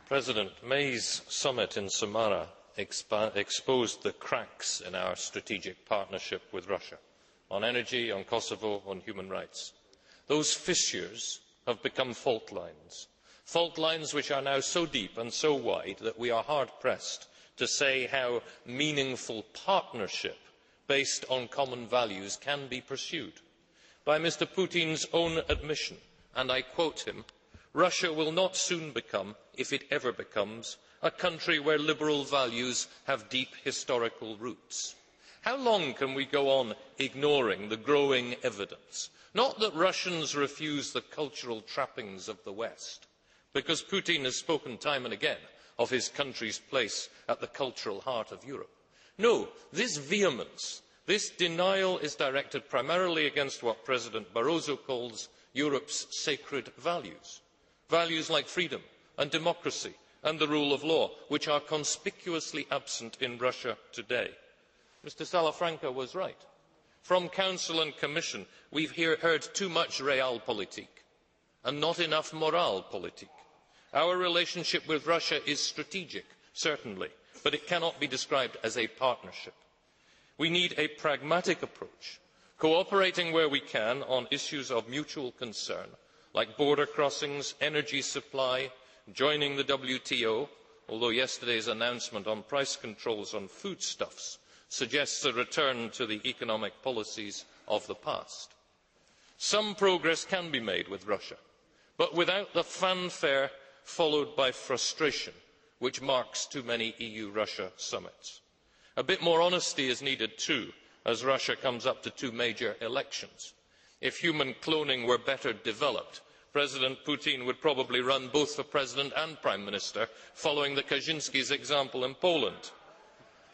President, May's summit in Samara exposed the cracks in our strategic partnership with Russia on energy, on Kosovo, on human rights. Those fissures have become fault lines which are now so deep and so wide that we are hard-pressed to say how meaningful partnership based on common values can be pursued. By Mr. Putin's own admission, and I quote him, Russia will not soon become, if it ever becomes, a country where liberal values have deep historical roots. How long can we go on ignoring the growing evidence? Not that Russians refuse the cultural trappings of the West, because Putin has spoken time and again of his country's place at the cultural heart of Europe. No, this vehemence, this denial is directed primarily against what President Barroso calls Europe's sacred values. Values like freedom and democracy and the rule of law, which are conspicuously absent in Russia today. Mr. Salafranca was right. From Council and Commission, we've heard too much realpolitik and not enough moralpolitik. Our relationship with Russia is strategic, certainly, but it cannot be described as a partnership. We need a pragmatic approach, cooperating where we can on issues of mutual concern, like border crossings, energy supply, joining the WTO, although yesterday's announcement on price controls on foodstuffs suggests a return to the economic policies of the past. Some progress can be made with Russia, but without the fanfare followed by frustration, which marks too many EU-Russia summits. A bit more honesty is needed too, as Russia comes up to two major elections. If human cloning were better developed, President Putin would probably run both for President and Prime Minister, following the Kaczynski's example in Poland.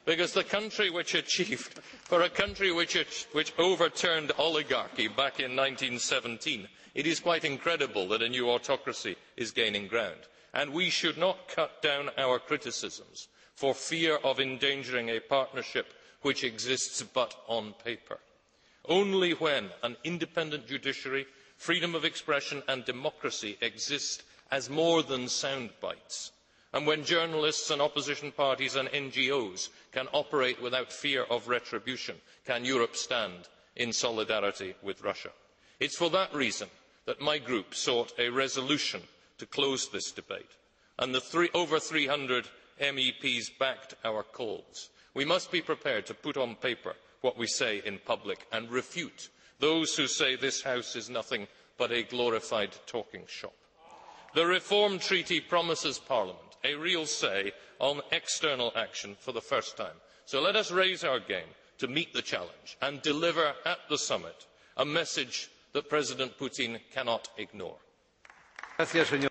Because the country which achieved, for a country which overturned oligarchy back in 1917, it is quite incredible that a new autocracy is gaining ground. And we should not cut down our criticisms for fear of endangering a partnership which exists but on paper. Only when an independent judiciary, freedom of expression and democracy exist as more than sound bites, and when journalists and opposition parties and NGOs can operate without fear of retribution, can Europe stand in solidarity with Russia. It's for that reason that my group sought a resolution to close this debate, and the over 300 MEPs backed our calls. We must be prepared to put on paper what we say in public and refute those who say this House is nothing but a glorified talking shop. The Reform Treaty promises Parliament a real say on external action for the first time. So let us raise our game to meet the challenge and deliver at the summit a message that President Putin cannot ignore.